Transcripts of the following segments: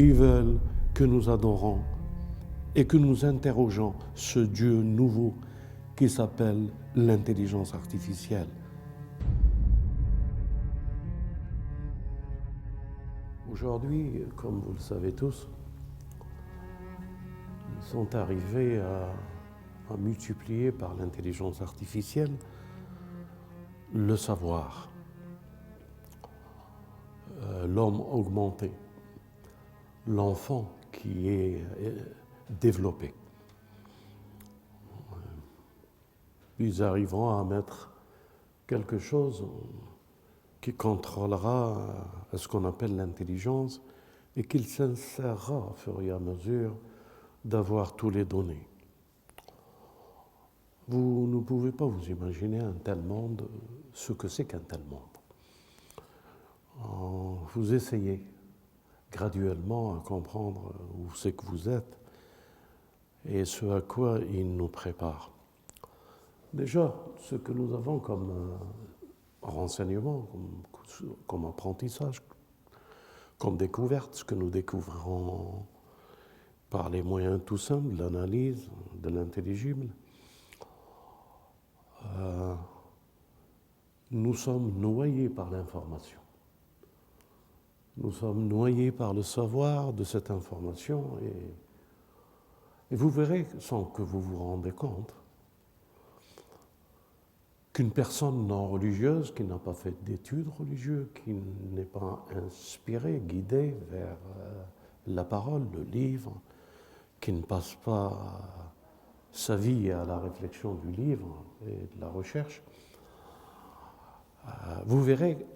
Ils veulent que nous adorons et que nous interrogeons ce Dieu nouveau qui s'appelle l'intelligence artificielle. Aujourd'hui, comme vous le savez tous, ils sont arrivés à multiplier par l'intelligence artificielle le savoir, l'homme augmenté, l'enfant qui est développé. Ils arriveront à mettre quelque chose qui contrôlera ce qu'on appelle l'intelligence et qu'il s'insérera au fur et à mesure d'avoir tous les données. Vous ne pouvez pas vous imaginer un tel monde, ce que c'est qu'un tel monde. Vous essayez graduellement à comprendre où c'est que vous êtes et ce à quoi il nous prépare. Déjà, ce que nous avons comme renseignement, comme apprentissage, comme découverte, ce que nous découvrons par les moyens tout simples, de l'analyse, de l'intelligible, nous sommes noyés par l'information. Nous sommes noyés par le savoir de cette information et vous verrez, sans que vous vous rendez compte, qu'une personne non religieuse, qui n'a pas fait d'études religieuses, qui n'est pas inspirée, guidée vers la parole, le livre, qui ne passe pas sa vie à la réflexion du livre et de la recherche, vous verrez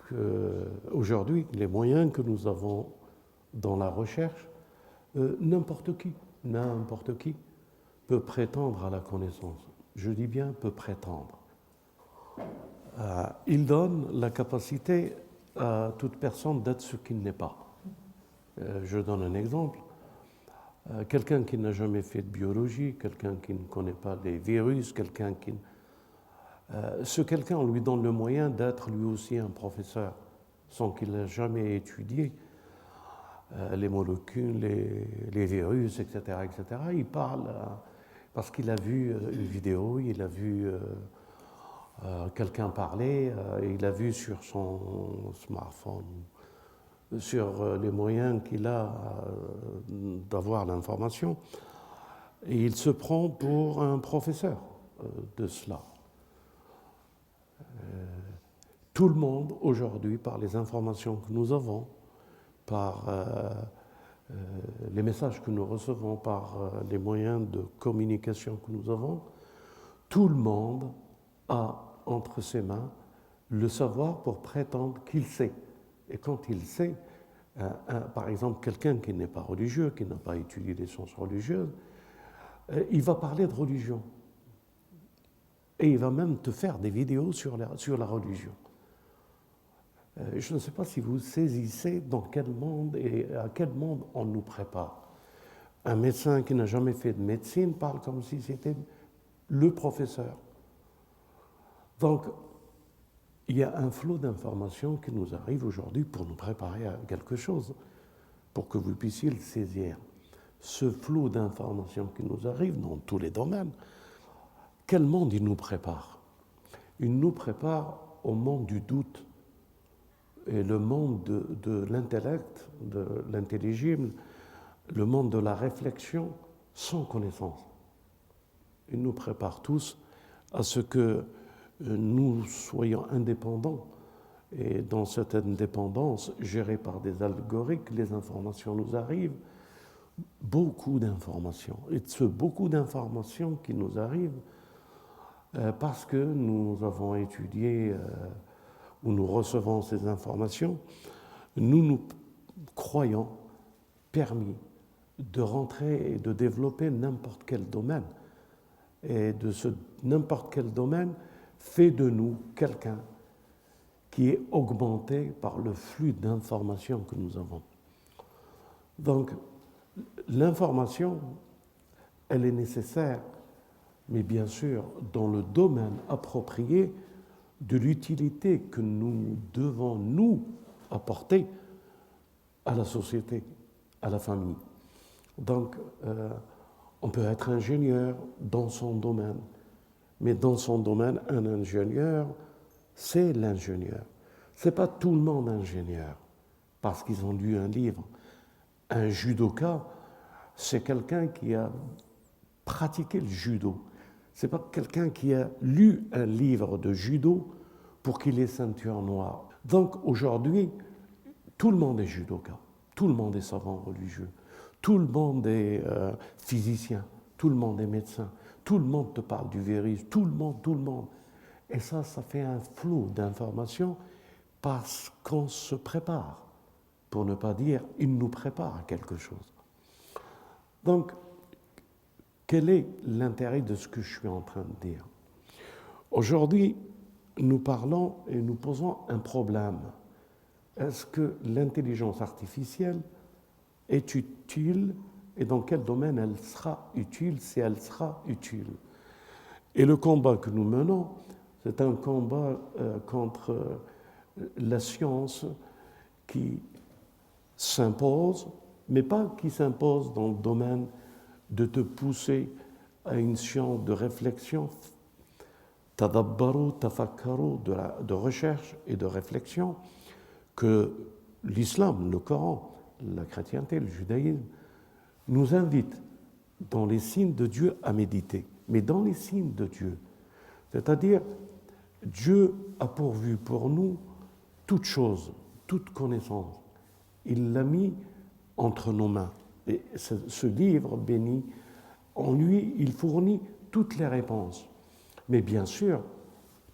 qu'aujourd'hui, les moyens que nous avons dans la recherche, n'importe qui peut prétendre à la connaissance. Je dis bien peut prétendre. Il donne la capacité à toute personne d'être ce qu'il n'est pas. Je donne un exemple. Quelqu'un qui n'a jamais fait de biologie, quelqu'un qui ne connaît pas les virus, quelqu'un qui... ce quelqu'un, on lui donne le moyen d'être lui aussi un professeur, sans qu'il ait jamais étudié les molécules, les virus, etc., etc. Il parle parce qu'il a vu une vidéo, il a vu quelqu'un parler, il a vu sur son smartphone, sur les moyens qu'il a d'avoir l'information, et il se prend pour un professeur de cela. Tout le monde aujourd'hui, par les informations que nous avons, par les messages que nous recevons, par les moyens de communication que nous avons, tout le monde a entre ses mains le savoir pour prétendre qu'il sait. Et quand il sait, par exemple, quelqu'un qui n'est pas religieux, qui n'a pas étudié les sciences religieuses, il va parler de religion. Et il va même te faire des vidéos sur la religion. Je ne sais pas si vous saisissez dans quel monde et à quel monde on nous prépare. Un médecin qui n'a jamais fait de médecine parle comme si c'était le professeur. Donc, il y a un flot d'informations qui nous arrive aujourd'hui pour nous préparer à quelque chose, pour que vous puissiez le saisir. Ce flot d'informations qui nous arrive dans tous les domaines, quel monde il nous prépare? Il nous prépare au monde du doute et le monde de l'intellect, de l'intelligible, le monde de la réflexion sans connaissance. Il nous prépare tous à ce que nous soyons indépendants et dans cette indépendance gérée par des algorithmes, les informations nous arrivent, beaucoup d'informations. Et ce beaucoup d'informations qui nous arrivent parce que nous avons étudié où nous recevons ces informations, nous croyons permis de rentrer et de développer n'importe quel domaine. Et de ce n'importe quel domaine fait de nous quelqu'un qui est augmenté par le flux d'informations que nous avons. Donc, l'information, elle est nécessaire, mais bien sûr, dans le domaine approprié de l'utilité que nous devons nous apporter à la société, à la famille. Donc, on peut être ingénieur dans son domaine, mais dans son domaine, un ingénieur, c'est l'ingénieur. Ce n'est pas tout le monde ingénieur, parce qu'ils ont lu un livre. Un judoka, c'est quelqu'un qui a pratiqué le judo. Ce n'est pas quelqu'un qui a lu un livre de judo pour qu'il ait ceinture noire. Donc aujourd'hui, tout le monde est judoka, tout le monde est savant religieux, tout le monde est physicien, tout le monde est médecin, tout le monde te parle du virus, tout le monde, tout le monde. Et ça fait un flot d'informations parce qu'on se prépare, pour ne pas dire il nous prépare à quelque chose. Donc, quel est l'intérêt de ce que je suis en train de dire? Aujourd'hui, nous parlons et nous posons un problème. Est-ce que l'intelligence artificielle est utile et dans quel domaine elle sera utile, si elle sera utile? Et le combat que nous menons, c'est un combat contre la science qui s'impose, mais pas qui s'impose dans le domaine de te pousser à une science de réflexion, tadabbaru, tafakkaru, de recherche et de réflexion, que l'islam, le Coran, la chrétienté, le judaïsme, nous invitent dans les signes de Dieu à méditer. Mais dans les signes de Dieu, c'est-à-dire Dieu a pourvu pour nous toute chose, toute connaissance. Il l'a mis entre nos mains. Et ce livre béni, en lui, il fournit toutes les réponses. Mais bien sûr,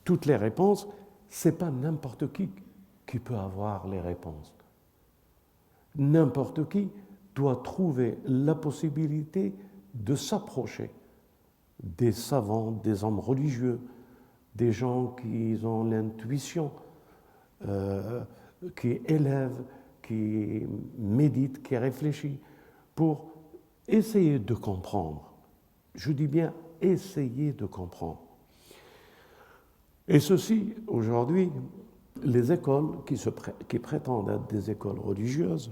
toutes les réponses, ce n'est pas n'importe qui peut avoir les réponses. N'importe qui doit trouver la possibilité de s'approcher des savants, des hommes religieux, des gens qui ont l'intuition, qui élèvent, qui méditent, qui réfléchissent, pour essayer de comprendre. Je dis bien essayer de comprendre. Et ceci, aujourd'hui, les écoles qui prétendent être des écoles religieuses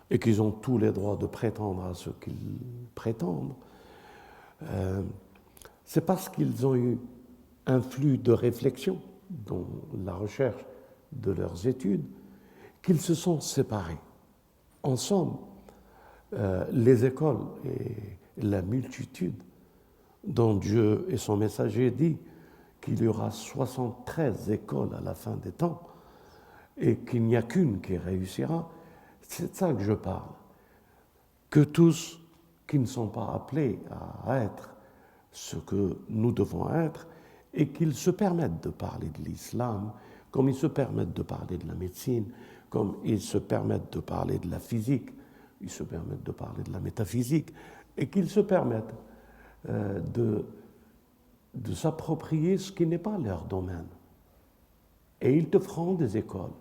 et qui ont tous les droits de prétendre à ce qu'ils prétendent, c'est parce qu'ils ont eu un flux de réflexion dans la recherche de leurs études qu'ils se sont séparés. En somme, les écoles et la multitude dont Dieu et son messager dit qu'il y aura 73 écoles à la fin des temps et qu'il n'y a qu'une qui réussira, c'est de ça que je parle. Que tous qui ne sont pas appelés à être ce que nous devons être et qu'ils se permettent de parler de l'islam, comme ils se permettent de parler de la médecine, comme ils se permettent de parler de la physique, ils se permettent de parler de la métaphysique, et qu'ils se permettent de s'approprier ce qui n'est pas leur domaine. Et ils te feront des écoles.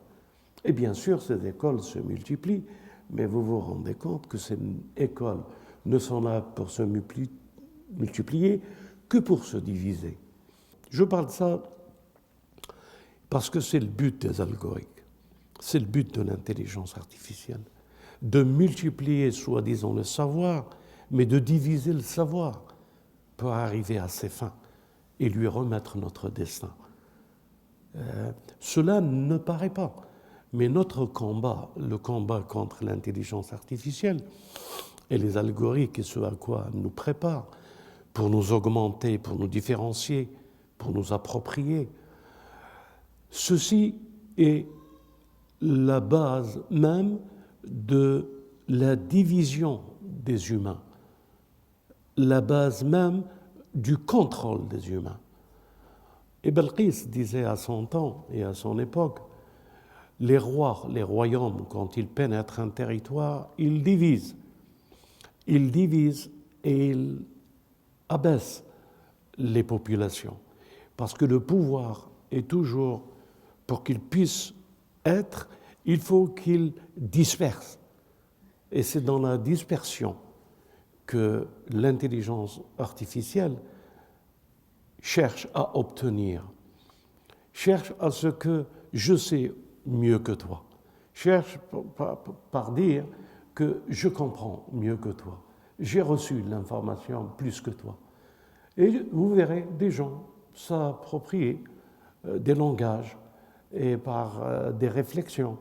Et bien sûr, ces écoles se multiplient, mais vous vous rendez compte que ces écoles ne sont là pour se multiplier que pour se diviser. Je parle de ça parce que c'est le but des algorithmes, c'est le but de l'intelligence artificielle, de multiplier soi-disant le savoir, mais de diviser le savoir pour arriver à ses fins et lui remettre notre destin. Cela ne paraît pas, mais notre combat, le combat contre l'intelligence artificielle et les algorithmes et ce à quoi nous préparent pour nous augmenter, pour nous différencier, pour nous approprier, ceci est la base même de la division des humains, la base même du contrôle des humains. Et Belkis disait à son temps et à son époque, les rois, les royaumes, quand ils pénètrent un territoire, ils divisent. Ils divisent et ils abaissent les populations. Parce que le pouvoir est toujours, pour qu'il puisse être, il faut qu'il disperse. Et c'est dans la dispersion que l'intelligence artificielle cherche à obtenir, cherche à ce que je sais mieux que toi, cherche par dire que je comprends mieux que toi. J'ai reçu l'information plus que toi. Et vous verrez des gens s'approprier des langages et par des réflexions,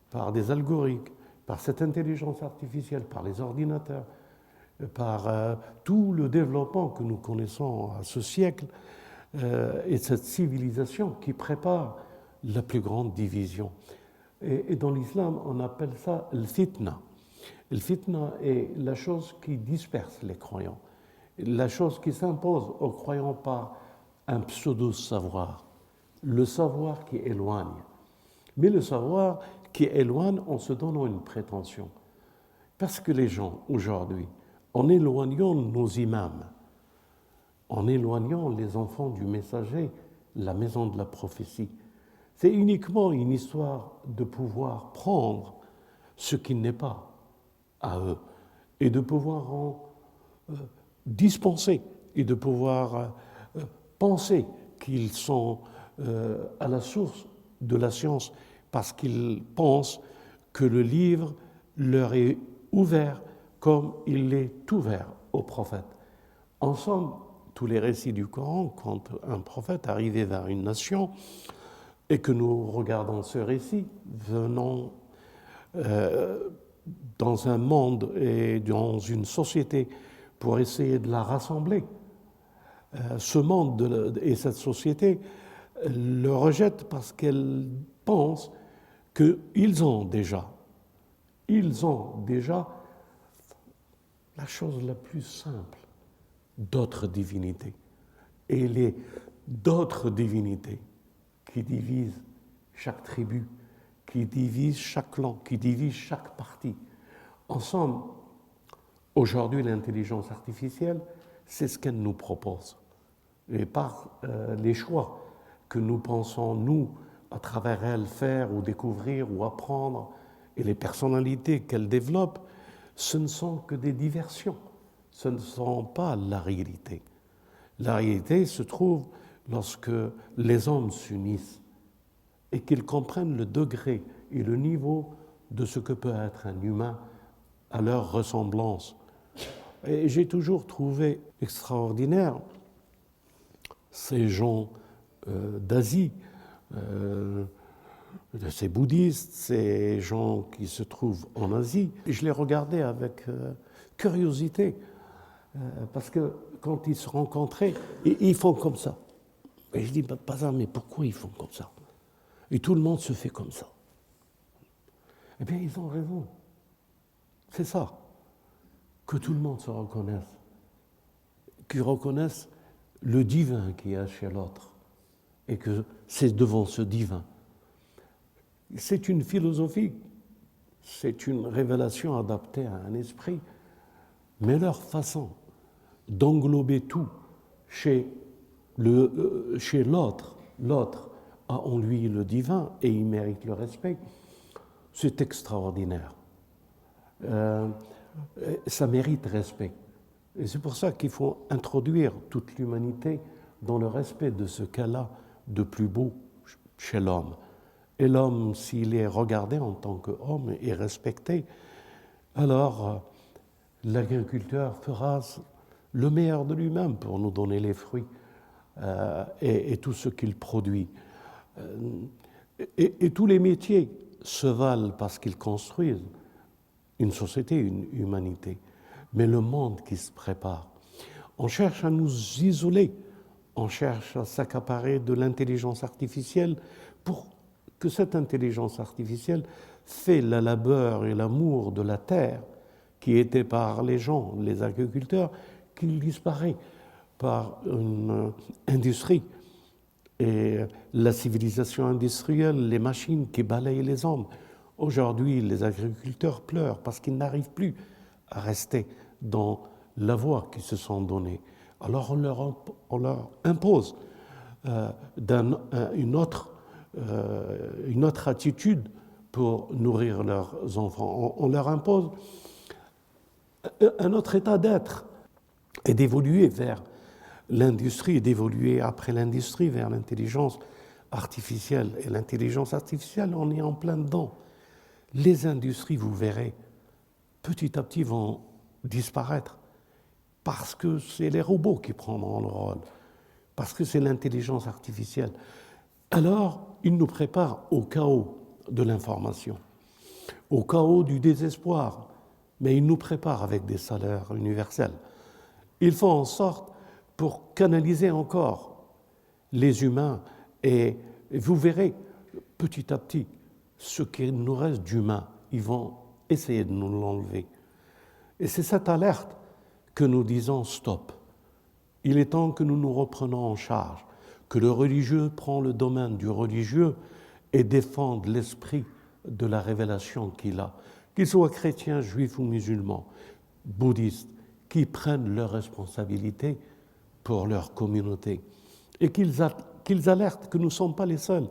par des algorithmes, par cette intelligence artificielle, par les ordinateurs, par tout le développement que nous connaissons à ce siècle et cette civilisation qui prépare la plus grande division. Et dans l'islam, on appelle ça le fitna. Le fitna est la chose qui disperse les croyants, la chose qui s'impose aux croyants par un pseudo-savoir, le savoir qui éloigne. Mais le savoir qui éloigne en se donnant une prétention. Parce que les gens, aujourd'hui, en éloignant nos imams, en éloignant les enfants du messager, la maison de la prophétie, c'est uniquement une histoire de pouvoir prendre ce qui n'est pas à eux et de pouvoir en dispenser et de pouvoir penser qu'ils sont à la source de la science parce qu'ils pensent que le livre leur est ouvert comme il est ouvert aux prophètes. En somme, tous les récits du Coran, quand un prophète arrivait vers une nation et que nous regardons ce récit venant dans un monde et dans une société pour essayer de la rassembler, ce monde et cette société le rejettent parce qu'elle pense qu'ils ont déjà la chose la plus simple, d'autres divinités. Et les d'autres divinités qui divisent chaque tribu, qui divisent chaque clan, qui divisent chaque partie. En somme, aujourd'hui, l'intelligence artificielle, c'est ce qu'elle nous propose. Et par les choix que nous pensons, nous, à travers elle, faire ou découvrir ou apprendre, et les personnalités qu'elle développe, ce ne sont que des diversions, ce ne sont pas la réalité. La réalité se trouve lorsque les hommes s'unissent et qu'ils comprennent le degré et le niveau de ce que peut être un humain à leur ressemblance. Et j'ai toujours trouvé extraordinaire ces gens d'Asie, ces bouddhistes, ces gens qui se trouvent en Asie. Et je les regardais avec curiosité, parce que quand ils se rencontraient, ils font comme ça. Et je dis, mais pourquoi ils font comme ça? Et tout le monde se fait comme ça. Eh bien, ils ont raison. C'est ça, que tout le monde se reconnaisse, qu'ils reconnaissent le divin qu'il y a chez l'autre, et que c'est devant ce divin. C'est une philosophie, c'est une révélation adaptée à un esprit, mais leur façon d'englober tout chez l'autre, l'autre a en lui le divin et il mérite le respect, c'est extraordinaire. Ça mérite respect. Et c'est pour ça qu'il faut introduire toute l'humanité dans le respect de ce qu'elle a de plus beau chez l'homme. Et l'homme, s'il est regardé en tant qu'homme et respecté, alors l'agriculteur fera le meilleur de lui-même pour nous donner les fruits et tout ce qu'il produit. Et tous les métiers se valent parce qu'ils construisent une société, une humanité. Mais le monde qui se prépare, on cherche à nous isoler, on cherche à s'accaparer de l'intelligence artificielle pour que cette intelligence artificielle fait le labeur et l'amour de la terre qui était par les gens, les agriculteurs, qu'il disparaît par une industrie. Et la civilisation industrielle, les machines qui balayent les hommes. Aujourd'hui, les agriculteurs pleurent parce qu'ils n'arrivent plus à rester dans la voie qu'ils se sont donnée. Alors on leur impose une autre attitude pour nourrir leurs enfants. On leur impose un autre état d'être et d'évoluer vers l'industrie et d'évoluer après l'industrie vers l'intelligence artificielle. Et l'intelligence artificielle, on est en plein dedans. Les industries, vous verrez, petit à petit vont disparaître parce que c'est les robots qui prendront le rôle, parce que c'est l'intelligence artificielle. Alors, ils nous préparent au chaos de l'information, au chaos du désespoir, mais ils nous préparent avec des salaires universels. Ils font en sorte pour canaliser encore les humains et vous verrez petit à petit ce qui nous reste d'humain, ils vont essayer de nous l'enlever. Et c'est cette alerte que nous disons stop. Il est temps que nous nous reprenions en charge, que le religieux prend le domaine du religieux et défende l'esprit de la révélation qu'il a, qu'ils soient chrétiens, juifs ou musulmans, bouddhistes, qui prennent leurs responsabilités pour leur communauté et qu'ils alertent que nous ne sommes pas les seuls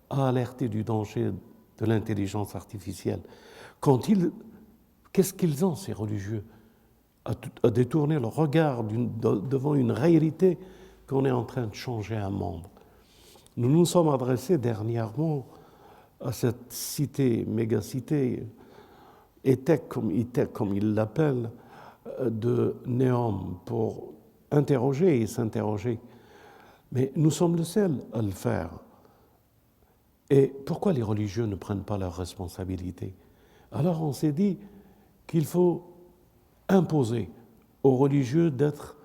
à alerter du danger de l'intelligence artificielle. Qu'est-ce qu'ils ont, ces religieux, à détourner le regard devant une réalité qu'on est en train de changer un monde. Nous nous sommes adressés dernièrement à cette cité, mégacité, ETEC comme ils l'appellent, de Neom pour interroger et s'interroger. Mais nous sommes les seuls à le faire. Et pourquoi les religieux ne prennent pas leurs responsabilités? Alors on s'est dit qu'il faut imposer aux religieux d'être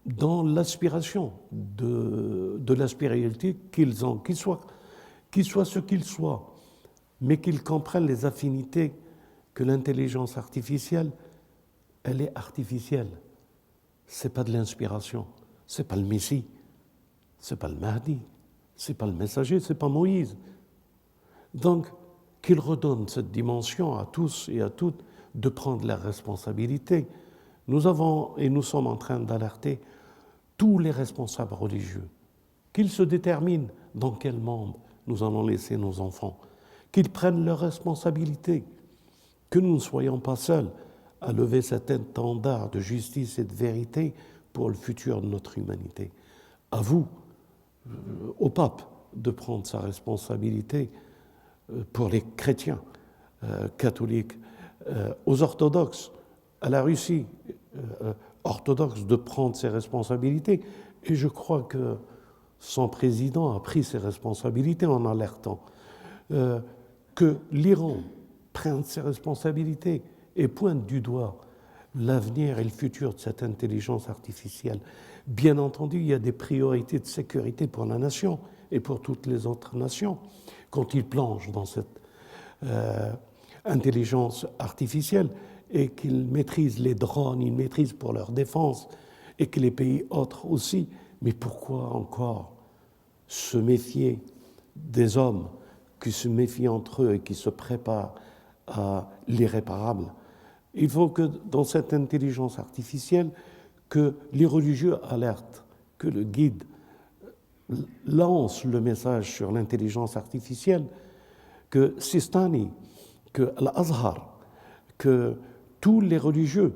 dans l'aspiration de la spiritualité qu'ils ont, qu'ils soient ce qu'ils soient, mais qu'ils comprennent les affinités que l'intelligence artificielle, elle est artificielle. C'est pas de l'inspiration, c'est pas le Messie, c'est pas le Mahdi, c'est pas le messager, c'est pas Moïse. Donc, qu'il redonne cette dimension à tous et à toutes de prendre la responsabilité. Nous avons et nous sommes en train d'alerter tous les responsables religieux, qu'ils se déterminent dans quel monde nous allons laisser nos enfants, qu'ils prennent leurs responsabilités, que nous ne soyons pas seuls à lever cet étendard de justice et de vérité pour le futur de notre humanité. À vous, au pape, de prendre sa responsabilité pour les chrétiens catholiques, aux orthodoxes, à la Russie orthodoxe de prendre ses responsabilités. Et je crois que son président a pris ses responsabilités en alertant que l'Iran prenne ses responsabilités et pointe du doigt l'avenir et le futur de cette intelligence artificielle. Bien entendu, il y a des priorités de sécurité pour la nation et pour toutes les autres nations. Quand ils plongent dans cette intelligence artificielle et qu'ils maîtrisent les drones, ils maîtrisent pour leur défense et que les pays autres aussi. Mais pourquoi encore se méfier des hommes qui se méfient entre eux et qui se préparent à l'irréparable? Il faut que dans cette intelligence artificielle, que les religieux alertent, que le guide lance le message sur l'intelligence artificielle, que Sistani, que l'Azhar, que tous les religieux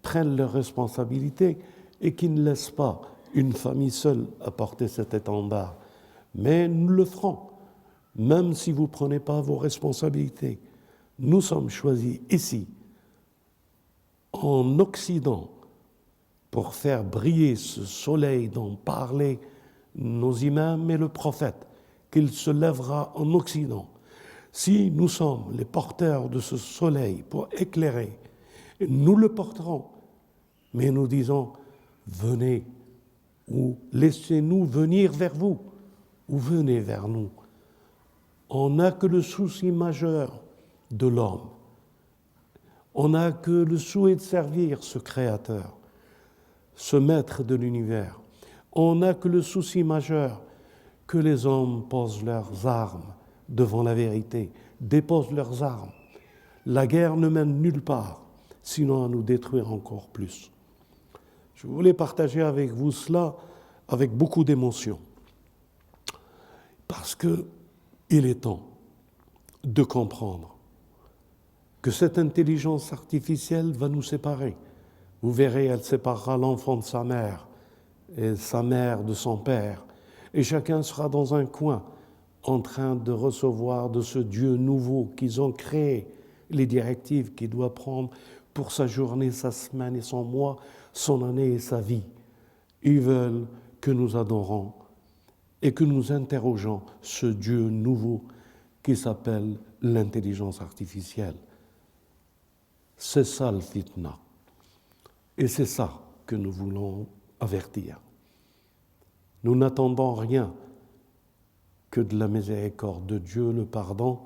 prennent leurs responsabilités et qu'ils ne laissent pas une famille seule à porter cet étendard. Mais nous le ferons, même si vous ne prenez pas vos responsabilités. Nous sommes choisis ici, en Occident, pour faire briller ce soleil dont parlaient nos imams et le prophète, qu'il se lèvera en Occident. Si nous sommes les porteurs de ce soleil pour éclairer, nous le porterons, mais nous disons, venez, ou laissez-nous venir vers vous, ou venez vers nous. On n'a que le souci majeur de l'homme. On n'a que le souhait de servir ce Créateur, ce Maître de l'univers. On n'a que le souci majeur que les hommes posent leurs armes devant la vérité, déposent leurs armes. La guerre ne mène nulle part, sinon à nous détruire encore plus. Je voulais partager avec vous cela avec beaucoup d'émotion, parce qu'il est temps de comprendre que cette intelligence artificielle va nous séparer. Vous verrez, elle séparera l'enfant de sa mère et sa mère de son père, et chacun sera dans un coin en train de recevoir de ce Dieu nouveau qu'ils ont créé les directives qu'il doit prendre pour sa journée, sa semaine et son mois, son année et sa vie. Ils veulent que nous adorons et que nous interrogeons ce Dieu nouveau qui s'appelle l'intelligence artificielle. C'est ça le fitna. Et c'est ça que nous voulons avertir. Nous n'attendons rien que de la miséricorde de Dieu, le pardon,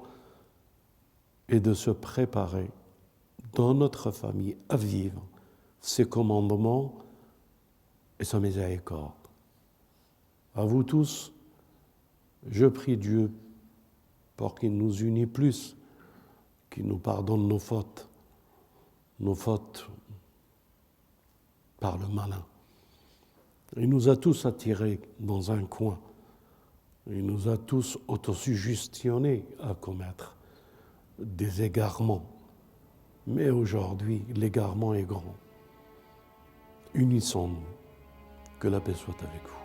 et de se préparer dans notre famille à vivre ses commandements et sa miséricorde. À vous tous, je prie Dieu pour qu'il nous unisse plus, qu'il nous pardonne nos fautes par le malin. Il nous a tous attirés dans un coin. Il nous a tous autosuggestionnés à commettre des égarements. Mais aujourd'hui, l'égarement est grand. Unissons-nous. Que la paix soit avec vous.